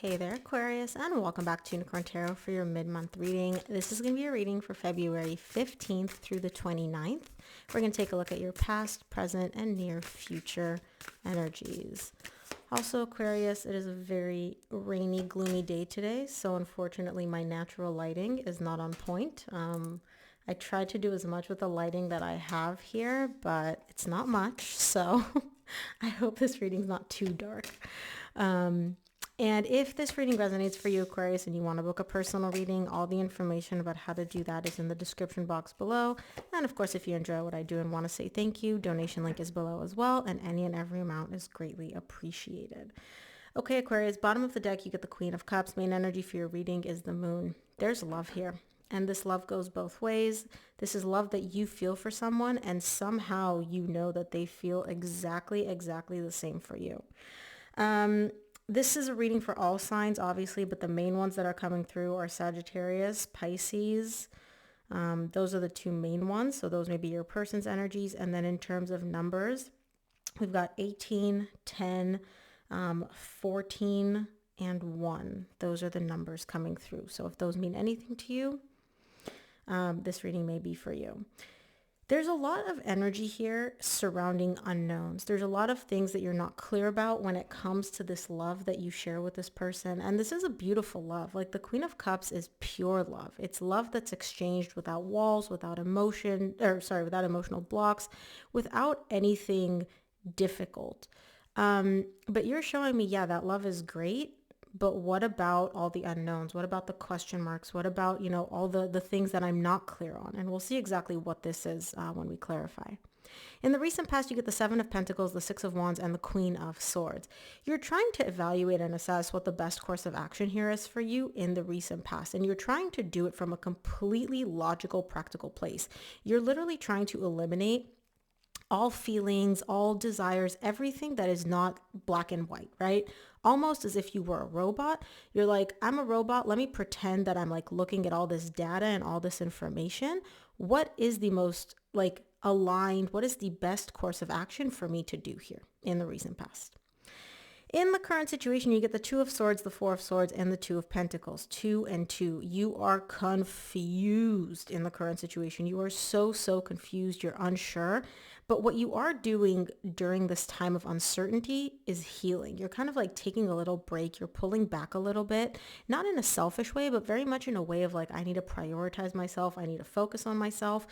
Hey there, Aquarius, and welcome back to Unicorn Tarot for your mid-month reading. This is going to be a reading for February 15th through the 29th. We're going to take a look at your past, present, and near future energies. Also, Aquarius, it is a very rainy, gloomy day today, so unfortunately my natural lighting is not on point. I tried to do as much with the lighting that I have here, but it's not much, so I hope this reading's not too dark. And if this reading resonates for you, Aquarius, and you want to book a personal reading, all the information about how to do that is in the description box below. And of course, if you enjoy what I do and want to say thank you, donation link is below as well, and any and every amount is greatly appreciated. Okay, Aquarius, bottom of the deck, you get the Queen of Cups. Main energy for your reading is the Moon. There's love here. And this love goes both ways. This is love that you feel for someone, and somehow you know that they feel exactly the same for you. This is a reading for all signs, obviously, but the main ones that are coming through are Sagittarius, Pisces. Those are the two main ones. So those may be your person's energies. And then in terms of numbers, we've got 18, 10, 14, and 1. Those are the numbers coming through. So if those mean anything to you, this reading may be for you. There's a lot of energy here surrounding unknowns. There's a lot of things that you're not clear about when it comes to this love that you share with this person. And this is a beautiful love. Like the Queen of Cups is pure love. It's love that's exchanged without walls, without without emotional blocks, without anything difficult. But you're showing me, yeah, that love is great. But what about all the unknowns? What about the question marks? What about, all the things that I'm not clear on? And we'll see exactly what this is when we clarify. In the recent past, you get the Seven of Pentacles, the Six of Wands, and the Queen of Swords. You're trying to evaluate and assess what the best course of action here is for you in the recent past. And you're trying to do it from a completely logical, practical place. You're literally trying to eliminate all feelings, all desires, everything that is not black and white, right? Almost as if you were a robot. You're like, I'm a robot. Let me pretend that I'm like looking at all this data and all this information. What is the most aligned? What is the best course of action for me to do here in the recent past? In the current situation, you get the Two of Swords, the Four of Swords, and the Two of Pentacles. 2 and 2. You are confused in the current situation. You are so confused. You're unsure. But what you are doing during this time of uncertainty is healing. You're kind of like taking a little break. You're pulling back a little bit, not in a selfish way, but very much in a way of like, I need to prioritize myself. I need to focus on myself.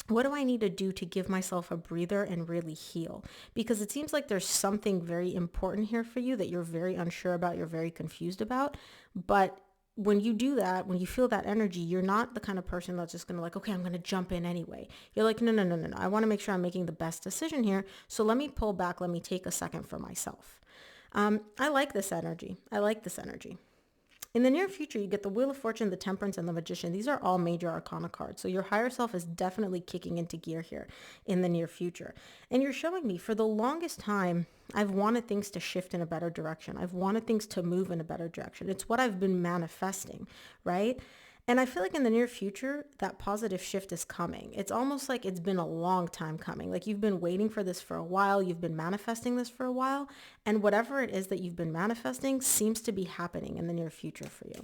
What do I need to do to give myself a breather and really heal? Because it seems like there's something very important here for you that you're very unsure about, you're very confused about. But when you do that, when you feel that energy, you're not the kind of person that's just going to okay, I'm going to jump in anyway. You're like, no. I want to make sure I'm making the best decision here. So let me pull back. Let me take a second for myself. I like this energy. In the near future, you get the Wheel of Fortune, the Temperance, and the Magician. These are all major arcana cards. So your higher self is definitely kicking into gear here in the near future. And you're showing me for the longest time, I've wanted things to shift in a better direction. I've wanted things to move in a better direction. It's what I've been manifesting, right? And I feel like in the near future, that positive shift is coming. It's almost like it's been a long time coming. Like you've been waiting for this for a while. You've been manifesting this for a while. And whatever it is that you've been manifesting seems to be happening in the near future for you.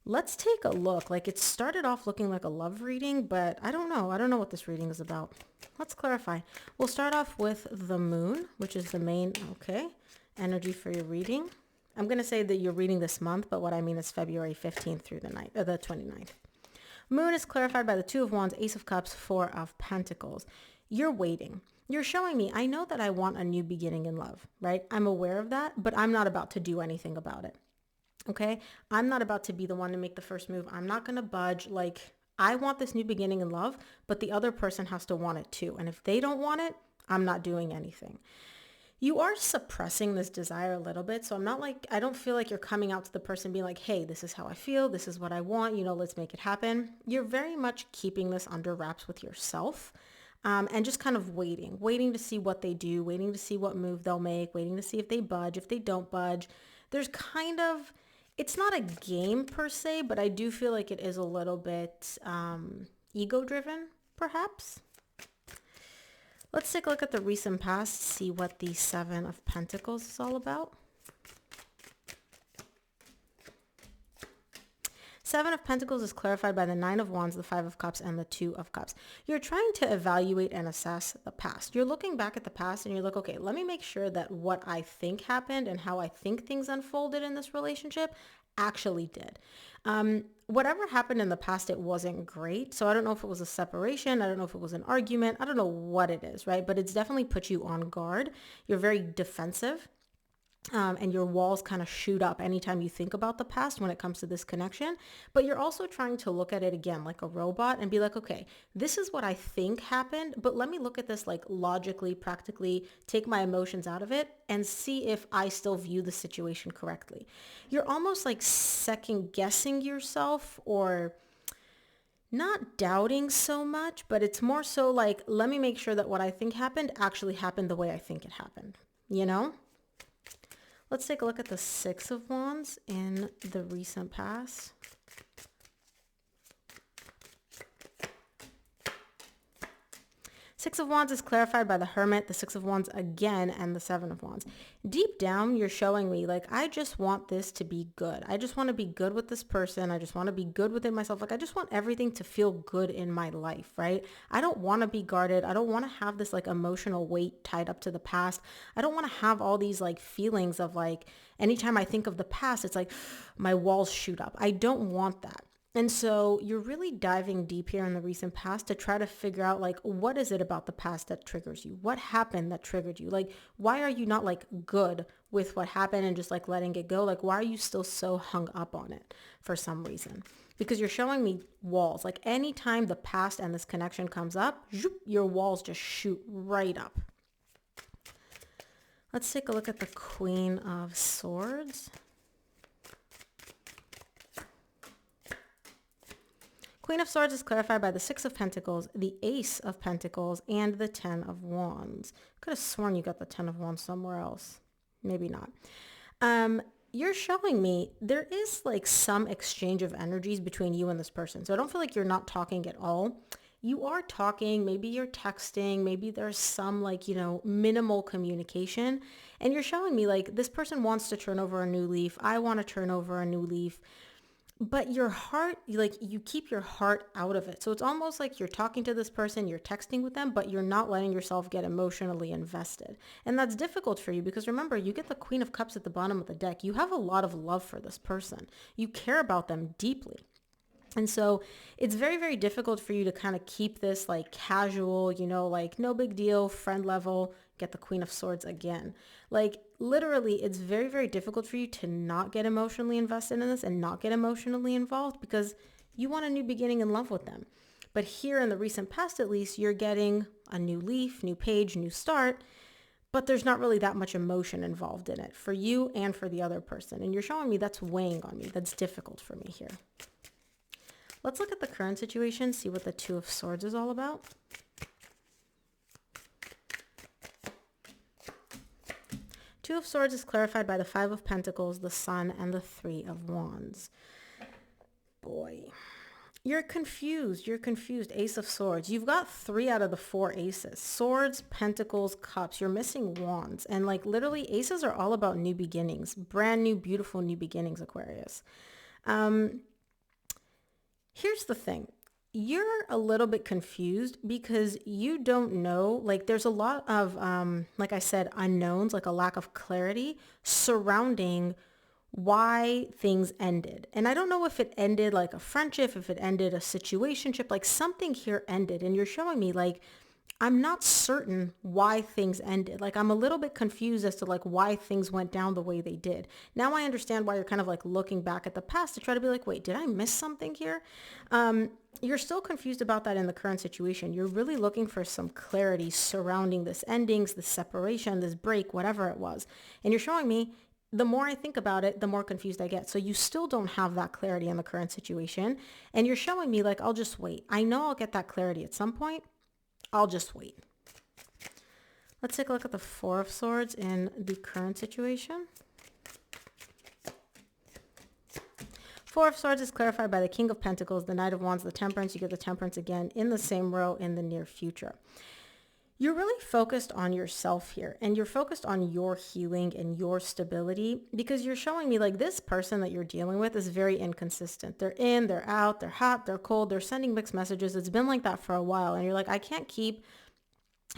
Let's take a look. Like it started off looking like a love reading, but I don't know. I don't know what this reading is about. Let's clarify. We'll start off with the Moon, which is the main, energy for your reading. I'm going to say that you're reading this month, but what I mean is February 15th through the 29th. Moon is clarified by the Two of Wands, Ace of Cups, Four of Pentacles. You're waiting. You're showing me, I know that I want a new beginning in love, right? I'm aware of that, but I'm not about to do anything about it. Okay? I'm not about to be the one to make the first move. I'm not going to budge. I want this new beginning in love, but the other person has to want it too. And if they don't want it, I'm not doing anything. You are suppressing this desire a little bit. So I don't feel like you're coming out to the person being like, hey, this is how I feel. This is what I want. Let's make it happen. You're very much keeping this under wraps with yourself and just kind of waiting to see what they do, waiting to see what move they'll make, waiting to see if they budge, if they don't budge. There's it's not a game per se, but I do feel like it is a little bit ego driven, perhaps. Let's take a look at the recent past, see what the Seven of Pentacles is all about. Seven of Pentacles is clarified by the Nine of Wands, the Five of Cups, and the Two of Cups. You're trying to evaluate and assess the past. You're looking back at the past and you're like, okay, let me make sure that what I think happened and how I think things unfolded in this relationship actually did. Whatever happened in the past, it wasn't great. So I don't know if it was a separation. I don't know if it was an argument. I don't know what it is, right? But it's definitely put you on guard. You're very defensive. And your walls kind of shoot up anytime you think about the past when it comes to this connection. But you're also trying to look at it again like a robot and be like, okay, this is what I think happened, but let me look at this like logically, practically, take my emotions out of it and see if I still view the situation correctly. You're almost like second guessing yourself, or not doubting so much, but it's more so like, let me make sure that what I think happened actually happened the way I think it happened, you know? Let's take a look at the Six of Wands in the recent past. Six of Wands is clarified by the Hermit, the Six of Wands again, and the Seven of Wands. Deep down, you're showing me like, I just want this to be good. I just want to be good with this person. I just want to be good within myself. Like, I just want everything to feel good in my life, right? I don't want to be guarded. I don't want to have this like emotional weight tied up to the past. I don't want to have all these like feelings of like, anytime I think of the past, it's like my walls shoot up. I don't want that. And so you're really diving deep here in the recent past to try to figure out like, what is it about the past that triggers you? What happened that triggered you? Like, why are you not like good with what happened and just like letting it go? Like, why are you still so hung up on it for some reason? Because you're showing me walls. Like anytime the past and this connection comes up, your walls just shoot right up. Let's take a look at the Queen of Swords. Queen of Swords is clarified by the Six of Pentacles, the Ace of Pentacles, and the Ten of Wands. Could have sworn you got the Ten of Wands somewhere else. Maybe not. You're showing me there is like some exchange of energies between you and this person. So I don't feel like you're not talking at all. You are talking, maybe you're texting, maybe there's some like, you know, minimal communication. And you're showing me like this person wants to turn over a new leaf. I want to turn over a new leaf. But your heart, like you keep your heart out of it. So it's almost like you're talking to this person, you're texting with them, but you're not letting yourself get emotionally invested. And that's difficult for you because remember, you get the Queen of Cups at the bottom of the deck. You have a lot of love for this person. You care about them deeply. And so it's very, very difficult for you to kind of keep this like casual, you know, like no big deal, friend level, get the Queen of Swords again. Like literally, it's very, very difficult for you to not get emotionally invested in this and not get emotionally involved because you want a new beginning in love with them. But here in the recent past, at least, you're getting a new leaf, new page, new start, but there's not really that much emotion involved in it for you and for the other person. And you're showing me that's weighing on me. That's difficult for me here. Let's look at the current situation, see what the Two of Swords is all about. Two of Swords is clarified by the Five of Pentacles, the Sun, and the Three of Wands. Boy, you're confused. You're confused. Ace of Swords. You've got 3 out of the 4 aces. Swords, Pentacles, Cups. You're missing Wands. And like literally aces are all about new beginnings. Brand new, beautiful new beginnings, Aquarius. Here's the thing. You're a little bit confused because you don't know, like there's a lot of, like I said, unknowns, like a lack of clarity surrounding why things ended. And I don't know if it ended like a friendship, if it ended a situationship, like something here ended. And you're showing me like, I'm not certain why things ended. Like I'm a little bit confused as to like why things went down the way they did. Now I understand why you're kind of like looking back at the past to try to be like, wait, did I miss something here? You're still confused about that in the current situation. You're really looking for some clarity surrounding this endings, this separation, this break, whatever it was. And you're showing me the more I think about it, the more confused I get. So you still don't have that clarity in the current situation. And you're showing me like, I'll just wait. I know I'll get that clarity at some point. I'll just wait. Let's take a look at the Four of Swords in the current situation. Four of Swords is clarified by the King of Pentacles, the Knight of Wands, the Temperance. You get the Temperance again in the same row in the near future. You're really focused on yourself here, and you're focused on your healing and your stability, because you're showing me like this person that you're dealing with is very inconsistent. They're in, they're out, they're hot, they're cold, they're sending mixed messages. It's been like that for a while. And you're like, I can't keep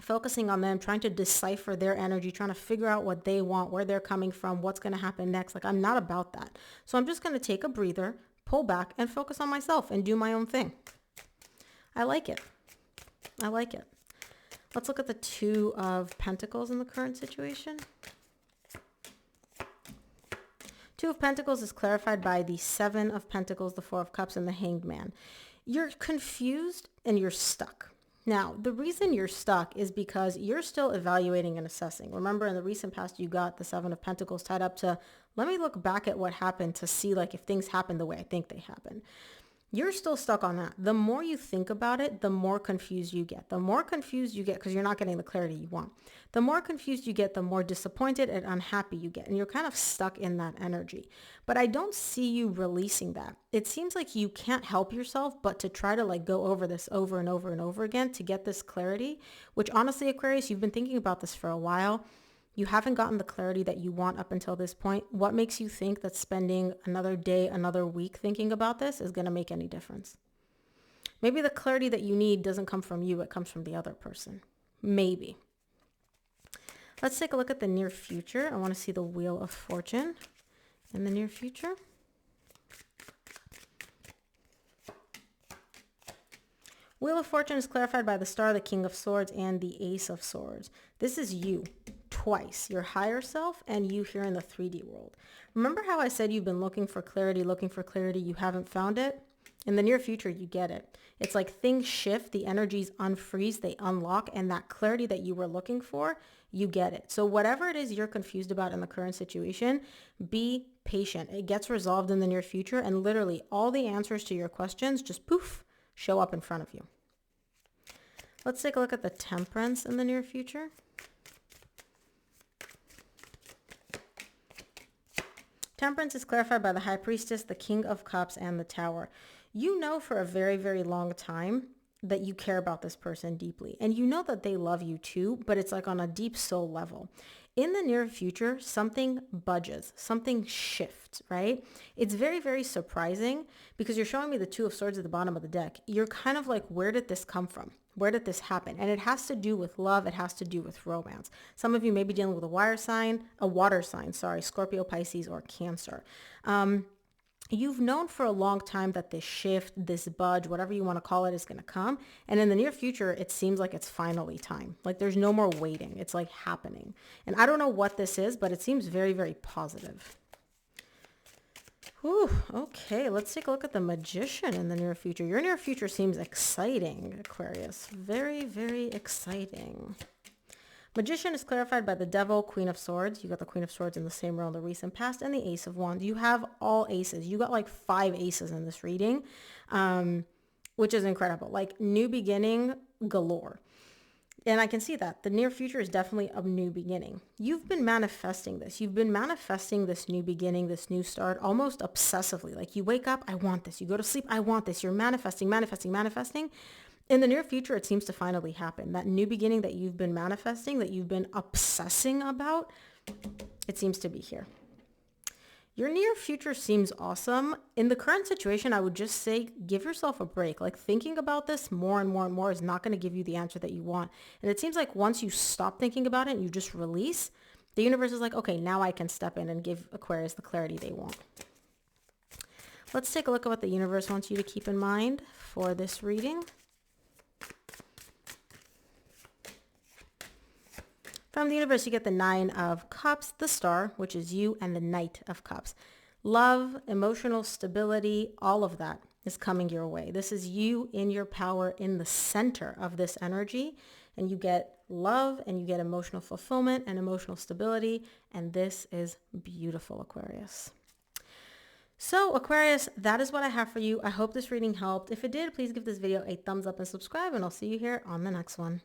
focusing on them, trying to decipher their energy, trying to figure out what they want, where they're coming from, what's going to happen next. Like, I'm not about that. So I'm just going to take a breather, pull back, and focus on myself and do my own thing. I like it. I like it. Let's look at the Two of Pentacles in the current situation. Two of Pentacles is clarified by the Seven of Pentacles, the Four of Cups, and the Hanged Man. You're confused and you're stuck. Now, the reason you're stuck is because you're still evaluating and assessing. Remember, in the recent past, you got the Seven of Pentacles tied up to, let me look back at what happened to see like if things happen the way I think they happen. You're still stuck on that. The more you think about it, the more confused you get. The more confused you get because you're not getting the clarity you want. The more confused you get, the more disappointed and unhappy you get. And you're kind of stuck in that energy. But I don't see you releasing that. It seems like you can't help yourself but to try to like go over this over and over and over again to get this clarity, which honestly, Aquarius, you've been thinking about this for a while. You haven't gotten the clarity that you want up until this point. What makes you think that spending another day, another week thinking about this is going to make any difference? Maybe the clarity that you need doesn't come from you. It comes from the other person. Maybe. Let's take a look at the near future. I want to see the Wheel of Fortune in the near future. Wheel of Fortune is clarified by the Star, the King of Swords, and the Ace of Swords. This is you. Twice, your higher self and you here in the 3D world. Remember how I said you've been looking for clarity, you haven't found it? In the near future, you get it. It's like things shift, the energies unfreeze, they unlock, and that clarity that you were looking for, you get it. So whatever it is you're confused about in the current situation, be patient. It gets resolved in the near future, and literally all the answers to your questions just poof, show up in front of you. Let's take a look at the Temperance in the near future. Temperance is clarified by the High Priestess, the King of Cups, and the Tower. You know for a very, very long time that you care about this person deeply. And you know that they love you too, but it's like on a deep soul level. In the near future, something budges, something shifts, right? It's very, very surprising because you're showing me the Two of Swords at the bottom of the deck. You're kind of like, where did this come from? Where did this happen? And it has to do with love. It has to do with romance. Some of you may be dealing with a water sign, Scorpio, Pisces, or Cancer. You've known for a long time that this shift, this budge, whatever you want to call it, is going to come. And in the near future, it seems like it's finally time. Like there's no more waiting. It's like happening. And I don't know what this is, but it seems very, very positive. Whew, okay, let's take a look at the Magician in the near future. Your near future seems exciting, Aquarius. Very, very exciting. Magician is clarified by the Devil, Queen of Swords. You got the Queen of Swords in the same row in the recent past, and the Ace of Wands. You have all aces. You got like 5 aces in this reading, which is incredible. Like new beginning galore. And I can see that. The near future is definitely a new beginning. You've been manifesting this. You've been manifesting this new beginning, this new start, almost obsessively. Like you wake up, I want this. You go to sleep, I want this. You're manifesting, manifesting, manifesting. In the near future, it seems to finally happen. That new beginning that you've been manifesting, that you've been obsessing about, it seems to be here. Your near future seems awesome. In the current situation, I would just say, give yourself a break. Like thinking about this more and more and more is not going to give you the answer that you want. And it seems like once you stop thinking about it and you just release, the universe is like, okay, now I can step in and give Aquarius the clarity they want. Let's take a look at what the universe wants you to keep in mind for this reading. From the universe, you get the Nine of Cups, the Star, which is you, and the Knight of Cups. Love, emotional stability, all of that is coming your way. This is you in your power in the center of this energy, and you get love and you get emotional fulfillment and emotional stability, and this is beautiful, Aquarius. So Aquarius, that is what I have for you. I hope this reading helped. If it did, please give this video a thumbs up and subscribe, and I'll see you here on the next one.